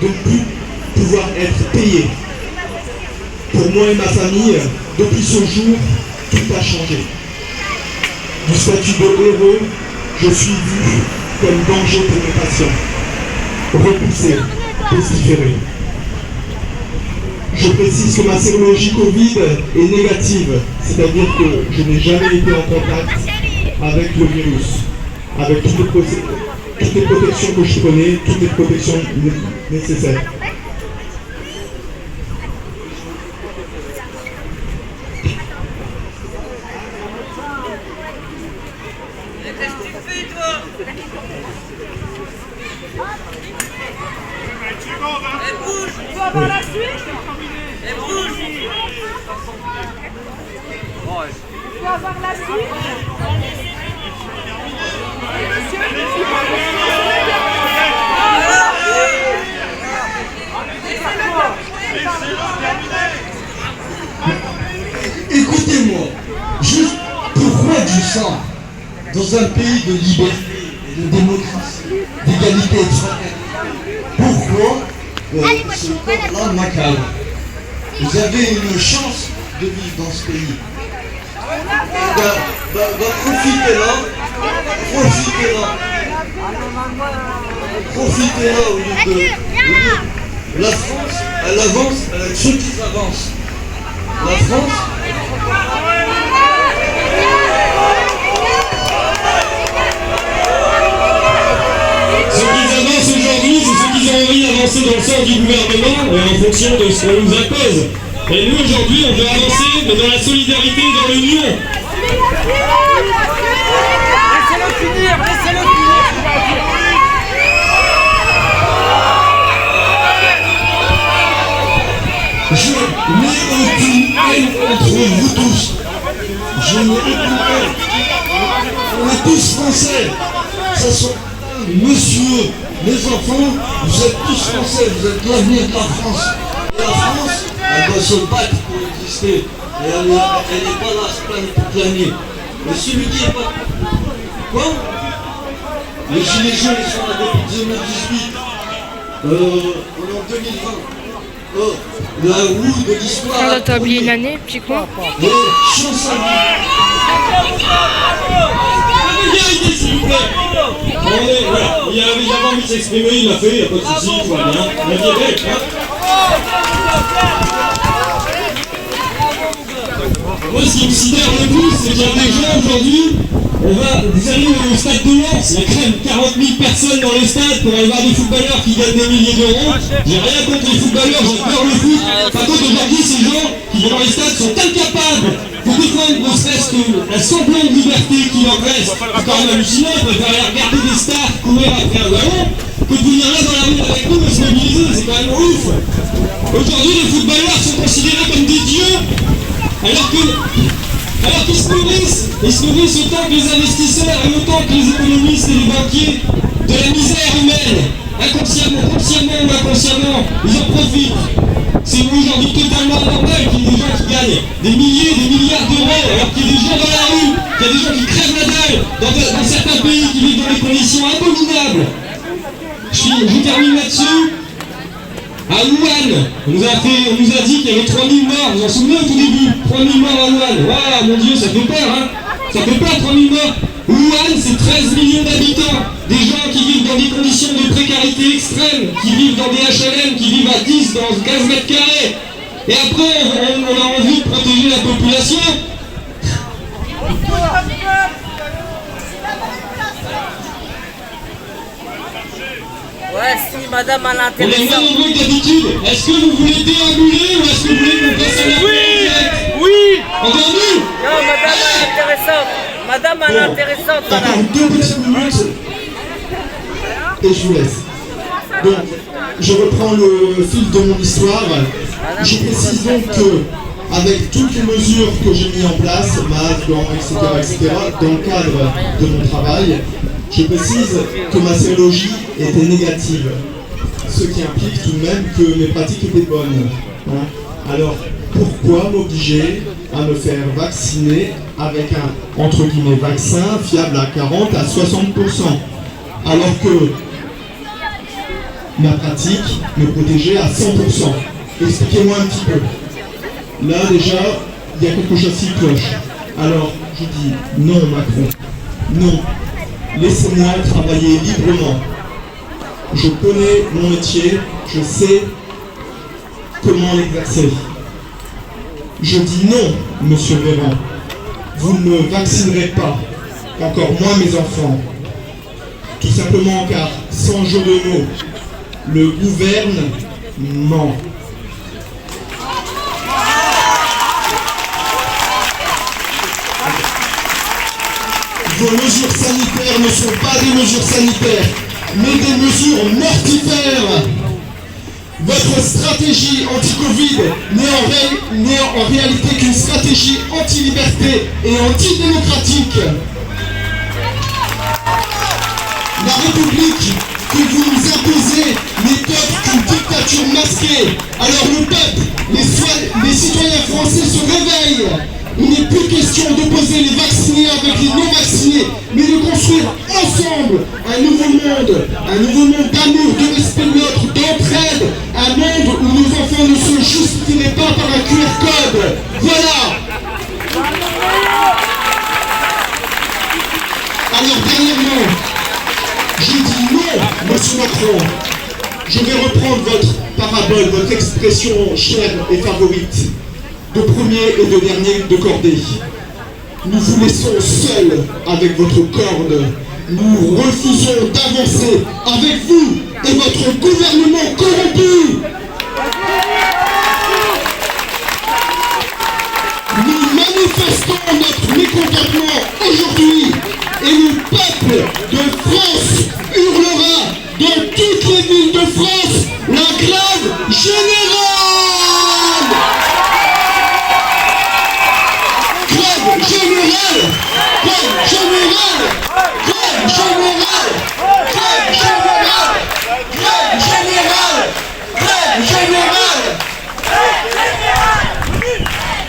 de ne plus pouvoir être payé. Pour moi et ma famille, depuis ce jour, tout a changé. Du statut de héros, je suis vu comme danger pour mes patients. Repoussé, pestiféré. Je précise que ma sérologie Covid est négative, c'est-à-dire que je n'ai jamais été en contact avec le virus, avec toutes les protections que je prenais, toutes les protections nécessaires. Qu'est-ce que tu fais, toi? Elle bouge. Tu vas voir la suite? Elle bouge. Tu vas voir la suite? Écoutez-moi, juste pourquoi du sang dans un pays de liberté, de démocratie, d'égalité et de fraternité? Pourquoi ce peuple-là m'accable? Vous avez une chance de vivre dans ce pays. Profitez-là, au lieu de la France, elle avance avec ceux qui avancent. La France, ceux qui avancent aujourd'hui, c'est ceux qui ont envie d'avancer dans le sens du gouvernement et en fonction de ce qu'on nous impose. Et nous aujourd'hui, on veut avancer, mais dans la solidarité et dans l'union. Laissez-le finir, laissez-le finir. je n'ai aucune haine contre vous tous. Je n'ai aucune haine. On est tous français. Ça sont monsieur, les enfants, vous êtes tous français, vous êtes l'avenir de la France. Et la France, elle doit se battre pour exister. Et elle n'est pas là à se plaindre toute l'année. Mais celui qui est pas... Quoi? Les gilets jaunes, ils sont là depuis 2018. On est en 2020. Oh, la roue de l'histoire. On t'a oublié une année, petit quoi? Mais chance à Vérité, s'il vous plaît. Voilà. Il avait envie de s'exprimer, il l'a fait, il n'y a pas de souci, tout va bien. La vie est belle, hein. Moi, ce qui me sidère le plus, c'est qu'il y a des gens aujourd'hui, vous allez au stade de Lens, il y a quand même 40 000 personnes dans le stade pour aller voir des footballeurs qui gagnent des milliers d'euros. J'ai rien contre les footballeurs, j'adore le foot. Par contre, aujourd'hui, ces gens qui vont dans les stades sont incapables de défendre ne serait-ce que la semblant de liberté qui leur reste. C'est quand même hallucinant, ils préfèrent aller regarder des stars courir après un ballon que de venir là dans la rue avec nous et se mobiliser, c'est quand même ouf. Aujourd'hui, les footballeurs sont considérés comme des dieux, alors qu'ils se nourrissent autant que les investisseurs et autant que les économistes et les banquiers de la misère humaine. Inconsciemment, consciemment ou inconsciemment, ils en profitent. C'est aujourd'hui totalement anormal qu'il y ait des gens qui gagnent des milliers, des milliards d'euros, alors qu'il y a des gens dans la rue, qu'il y a des gens qui crèvent la dalle dans certains pays qui vivent dans des conditions abominables. Je termine là-dessus. À Wuhan, on nous a dit qu'il y avait 3000 morts, vous vous en souvenez au tout début? 3000 morts à Wuhan, waouh, mon Dieu, ça fait peur, hein. Ça fait peur, 3000 morts. Wuhan, c'est 13 millions d'habitants, des gens qui vivent dans des conditions de précarité extrême, qui vivent dans des HLM, qui vivent à 10, dans 15 mètres carrés. Et après, on a envie de protéger la population. Ouais, si madame a On est moins l'intéressant. nombreux que d'habitude. Est-ce que vous voulez déambuler ou est-ce que vous voulez qu'on passe à la direct? Oui. Entendu? Non, madame a l'intéressante. Madame a l'intéressante, Encore madame. 2 petites minutes et je vous laisse. Donc, je reprends le fil de mon histoire. Je précise donc que, avec toutes les mesures que j'ai mises en place, masques, gants, etc., dans le cadre de mon travail, je précise que ma sérologie était négative, ce qui implique tout de même que mes pratiques étaient bonnes. Hein. Alors, pourquoi m'obliger à me faire vacciner avec un, entre guillemets, vaccin fiable à 40 à 60%, alors que ma pratique me protégeait à 100%. Expliquez-moi un petit peu. Là déjà, il y a quelque chose qui cloche. Alors, je dis non Macron, non. Laissez-moi travailler librement. Je connais mon métier, je sais comment l'exercer. Je dis non, monsieur Véran. Vous ne me vaccinerez pas, encore moins mes enfants. Tout simplement car, sans jeu de mots, le gouverne ment. Vos mesures sanitaires ne sont pas des mesures sanitaires, mais des mesures mortifères. Votre stratégie anti-Covid n'est en réalité qu'une stratégie anti-liberté et antidémocratique. La République que vous nous imposez n'est autre qu'une dictature masquée. Alors le peuple, les citoyens français se réveillent. Il n'est plus question d'opposer les vaccinés avec les non-vaccinés, mais de construire ensemble un nouveau monde d'amour, de respect de l'autre, d'entraide, un monde où nos enfants ne se justifieraient pas par un QR code. Voilà. Alors dernièrement, je dis non, monsieur Macron. Je vais reprendre votre parabole, votre expression chère et favorite. De premier et de dernier de cordée. Nous vous laissons seuls avec votre corde. Nous refusons d'avancer avec vous et votre gouvernement corrompu. Nous manifestons notre mécontentement aujourd'hui et le peuple de France hurlera dans toutes les villes de France la grève générale.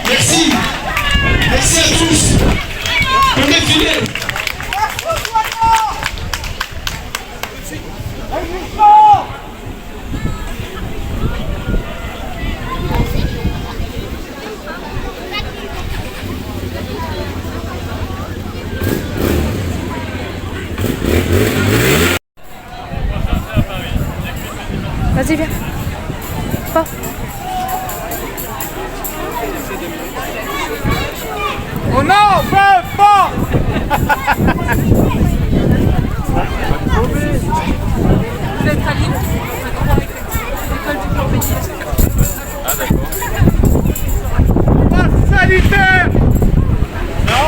Merci. Merci à tous. Bon défilé. Vas-y, viens. Pas. On n'en veut pas. Vous êtes à Lille, l'école du plan métier. Ah d'accord. Passe sanitaire. Non.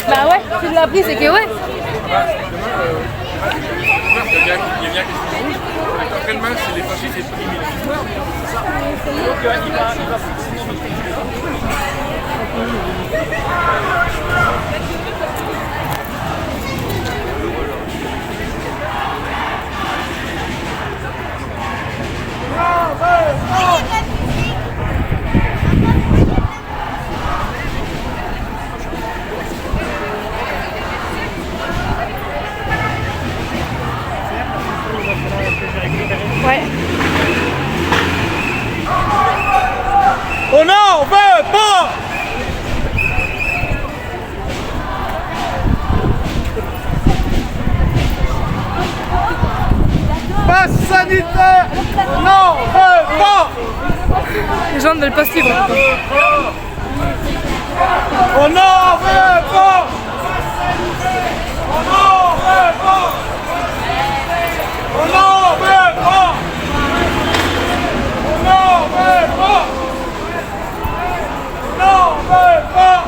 Bah ouais, tu l'as pris, c'est que ouais. Il y a bien quelque chose de rouge. Après-demain, c'est les fascistes et les militaires. Donc il va forcément Ouais. On n'en veut pas. Passe sanitaire. On n'en veut pas. Les gens ne veulent pas suivre. On n'en veut pas. On n'en veut pas. On n'en veut pas. On n'en veut pas. On n'en veut pas.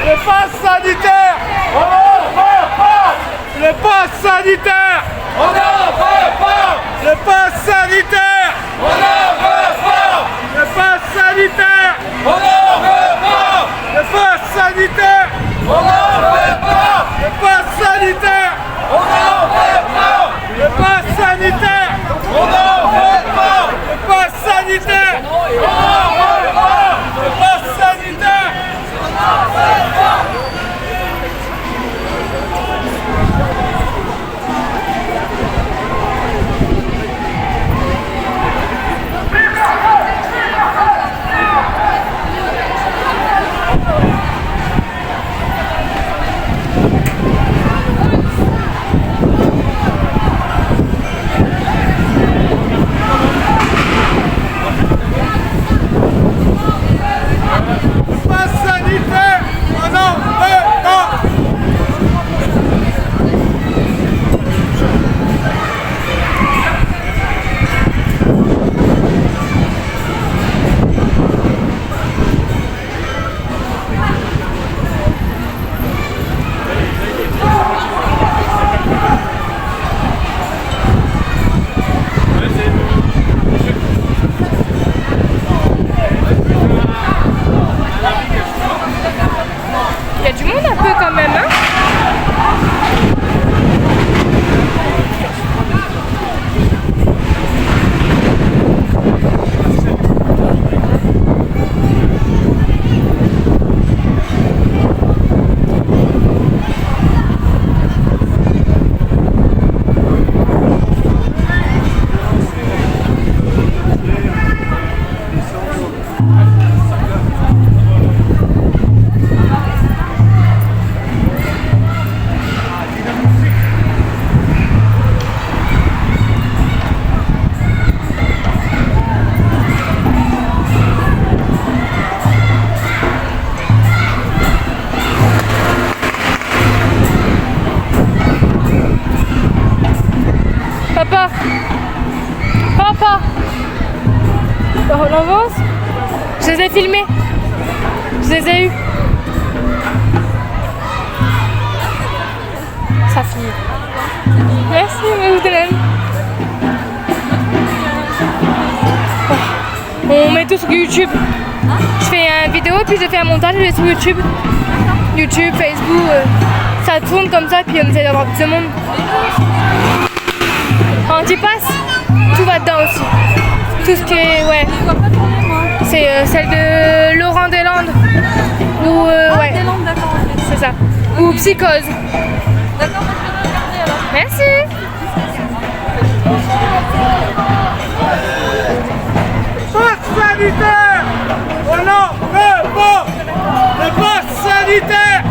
Le pass sanitaire. On n'en veut pas. Le pass sanitaire. On n'en veut pas. Le pass sanitaire. On n'en veut pas. Le pass sanitaire. On n'en veut pas. Le pass sanitaire. On n'en veut pas. Le pass sanitaire. On n'en veut pas. Le pass sanitaire. On n'en veut pas. Le pass sanitaire. On n'en veut pas. Le pass sanitaire. On n'en veut pas. Il y a du monde un peu quand même, hein? Papa! Papa! On avance? Je les ai filmés. Je les ai eus. Sa fille. Merci, Madeleine. On met tout sur YouTube. Je fais une vidéo, puis je fais un montage, je le mets sur YouTube. YouTube, Facebook, ça tourne comme ça, puis on essaie d'avoir plus de monde. Antipass, tout va dedans aussi. Tout ce qui est, ouais. C'est celle de Laurent Deslandes. Ou, ouais. Deslandes, d'accord. C'est ça. Ou Psychose. D'accord, je vais regarder alors. Merci. Passe sanitaire. On n'en veut pas. Le passe sanitaire.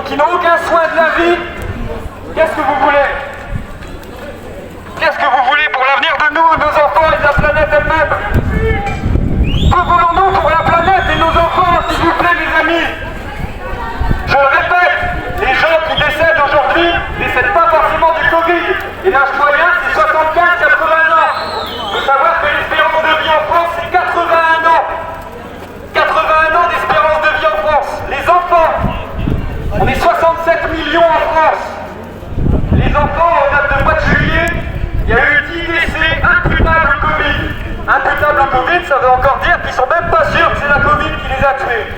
Qui n'ont aucun soin de la vie. Qu'est-ce que vous voulez? Qu'est-ce que vous voulez pour l'avenir de nous, nos enfants et de la planète elle-même? Que voulons-nous pour la planète et nos enfants, s'il vous plaît, mes amis? Je le répète, les gens qui décèdent aujourd'hui ne décèdent pas forcément du Covid. Et l'âge moyen, c'est 75-80 ans. Il faut savoir que l'espérance de vie en France, c'est 81 ans. 81 ans d'espérance de vie en France. Les enfants, on est 67 millions en France. Les enfants, en date de mois de juillet, il y a eu 10 décès imputables au Covid. Imputables au Covid, ça veut encore dire qu'ils sont même pas sûrs que c'est la Covid qui les a tués.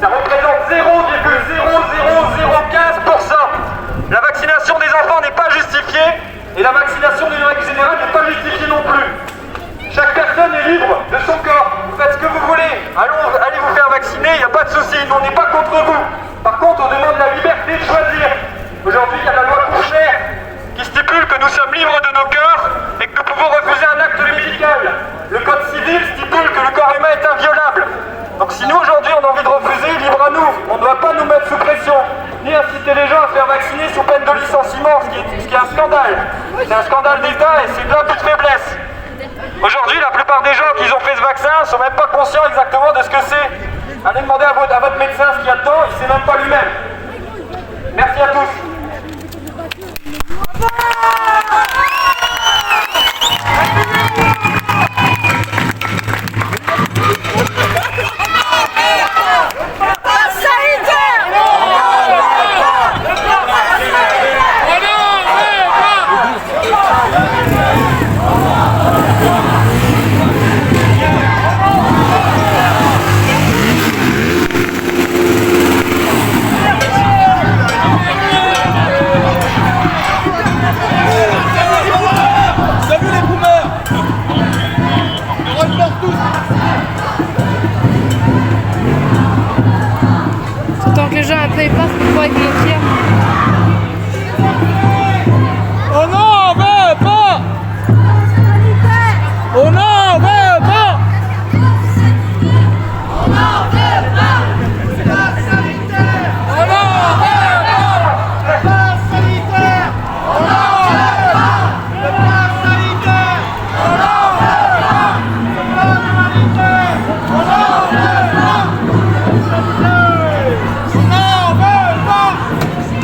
Ça représente 0,00015%. La vaccination des enfants n'est pas justifiée et la vaccination des règles générales n'est pas justifiée non plus. Chaque personne est libre de son corps. Vous faites ce que vous voulez. Allez vous faire vacciner, il n'y a pas de souci. Nous, on n'est pas contre vous. Par contre, on demande la liberté de choisir. Aujourd'hui, il y a la loi Kouchner qui stipule que nous sommes libres de nos corps et que nous pouvons refuser un acte médical. Le code civil stipule que le corps humain est inviolable. Donc si nous, aujourd'hui, on a envie de refuser, libre à nous. On doit pas nous mettre sous pression, ni inciter les gens à faire vacciner sous peine de licenciement, ce qui est un scandale. C'est un scandale d'État et c'est de l'abus de faiblesse. Aujourd'hui, la plupart des gens qui ont fait ce vaccin ne sont même pas conscients exactement de ce que c'est. Allez demander à votre médecin ce qu'il y a dedans, il ne sait même pas lui-même. Merci à tous. Tant que les gens après partent pour pouvoir avec mon tir. On n'en veut pas! On n'en veut pas! On n'en veut pas! Le pass sanitaire! On n'en veut pas! Le pass sanitaire! On n'en veut pas! Le pass sanitaire! On n'en veut pas! Le pass sanitaire! On n'en veut pas! On n'en veut pas!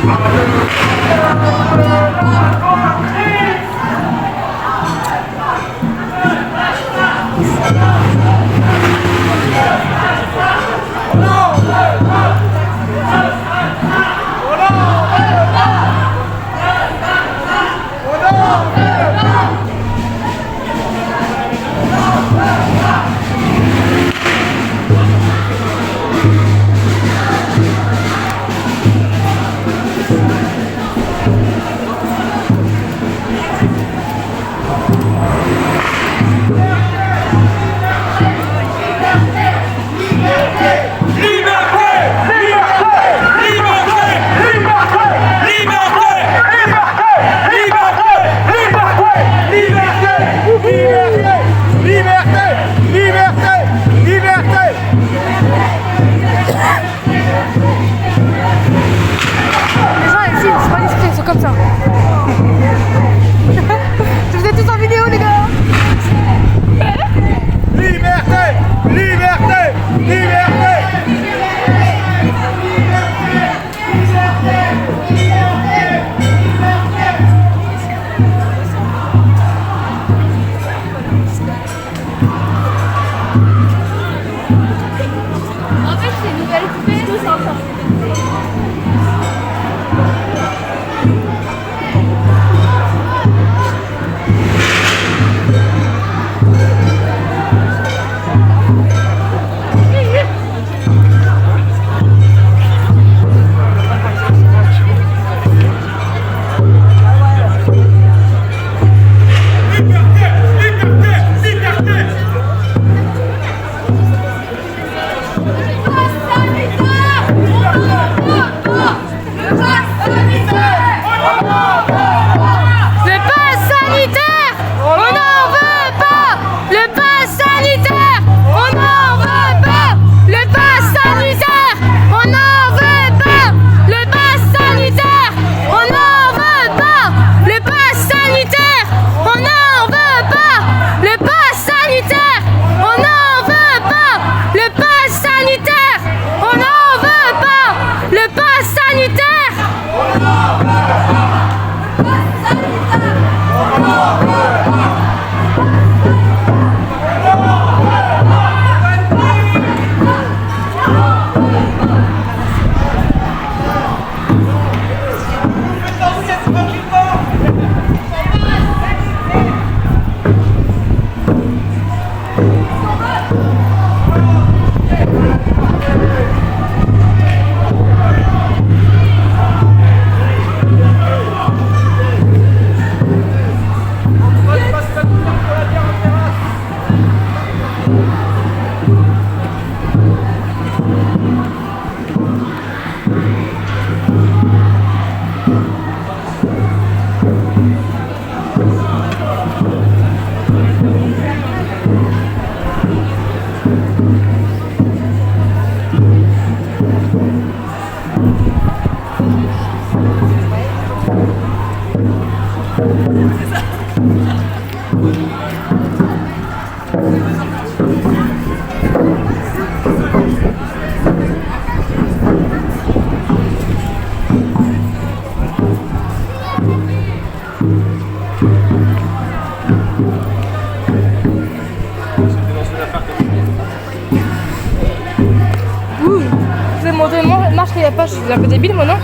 pas, je suis un peu débile moi, non?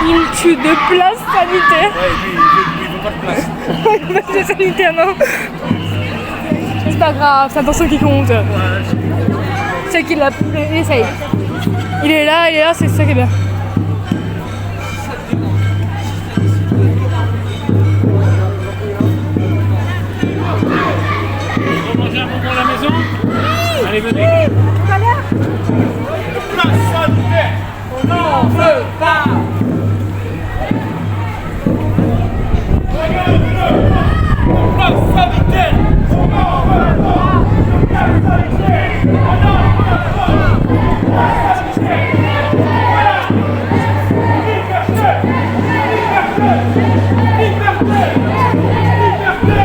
Il me tue de place sanitaire. Ouais, lui, il veut pas de place. Il veut pas de sanitaire, non. C'est pas grave, c'est l'intention qui compte. C'est qu'il l'a. Il essaye. Il est là, c'est ça qui est bien. On va manger un bonbon à la maison? Allez, venez. Tout à l'heure. Place sanitaire, on n'en veut pas. Place sanitaire, on n'en veut pas. Place sanitaire, on n'en veut pas. Place sanitaire, voilà. Liberté, liberté, liberté,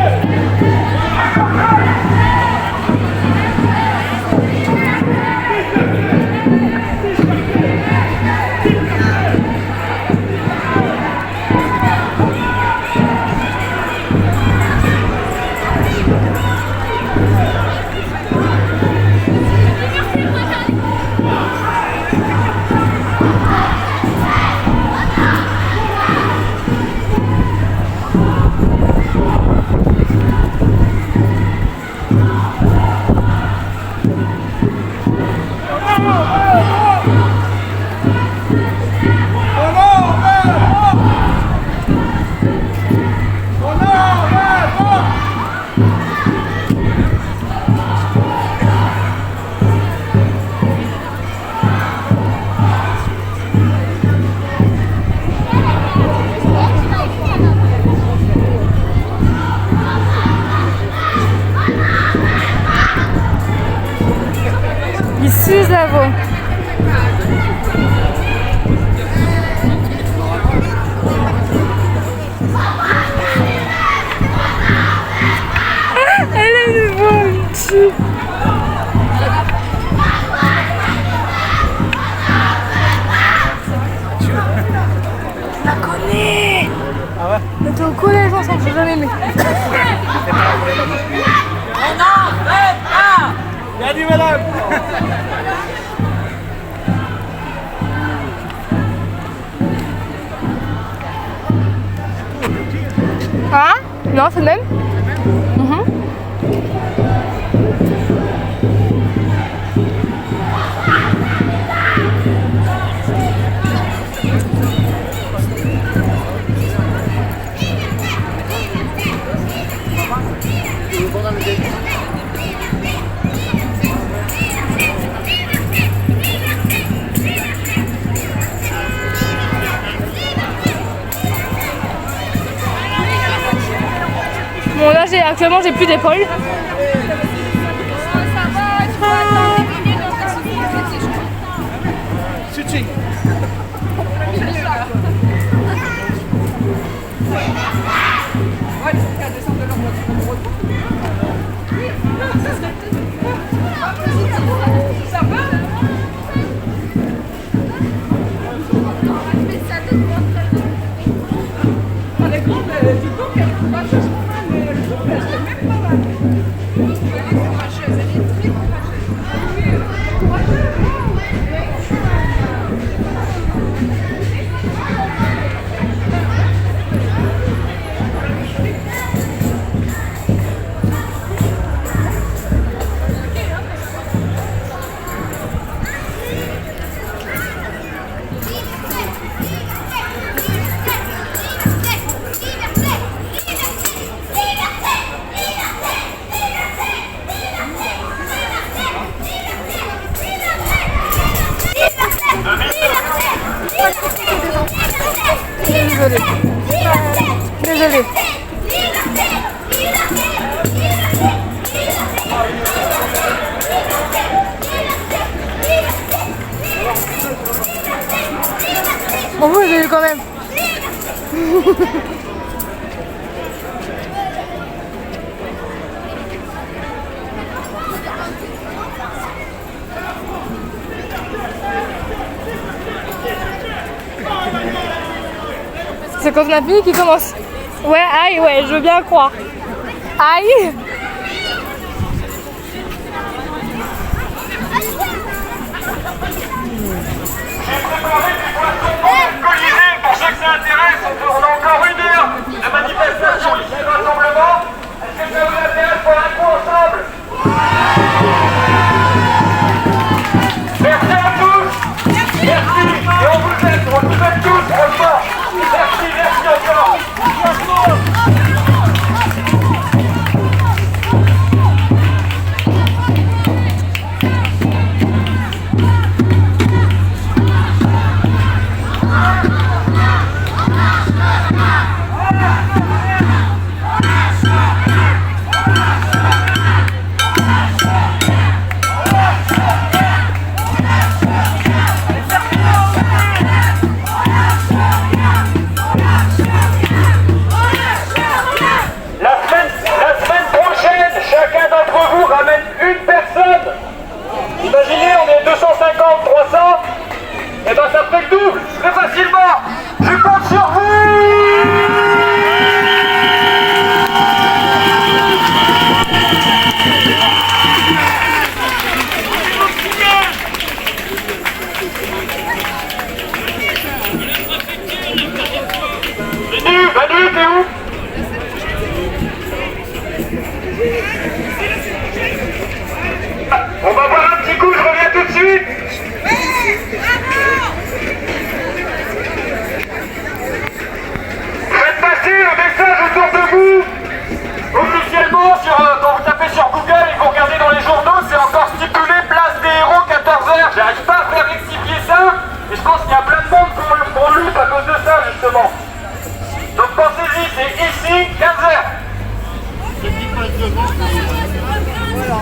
Ici, ça vaut. Elle est devant une petite. Je la connais. Ah ouais? Mais t'es au collège ensemble, j'ai jamais aimé. Bien dit, madame. Hein? Non, c'est le même? actuellement j'ai plus d'épaule. Switching. Ça va? Les groupes, du coup, qu'elle ne pas chercher pas, mais le groupe, elle fait même pas mal. Elle est courageuse, elle est très courageuse. Oui, courageuse. Désolée. Désolée. Bon, vous j'ai eu quand même. C'est quand on a fini qu'il commence. Ouais, aïe, ouais, je veux bien croire. Aïe. Pour ceux que ça intéresse, on a encore 1 heure de manifestation ici, de rassemblement. Est-ce que ça vous intéresse pour un coup ensemble? Merci à tous. Merci. Et on vous aime tous, franchement. Merci encore. Imaginez, on est 250, 300, et ben ça fait le double, très facilement. Je compte sur vous. Manu, t'es où? On va voir un petit coup, je reviens tout de suite. Faites passer un message autour de vous. Officiellement, quand vous tapez sur Google et que vous regardez dans les journaux, c'est encore stipulé place des héros 14h. J'arrive pas à faire rectifier ça, et je pense qu'il y a plein de monde qu'on lutte à cause de ça, justement. Donc pensez-y, c'est ici, 15h. Voilà.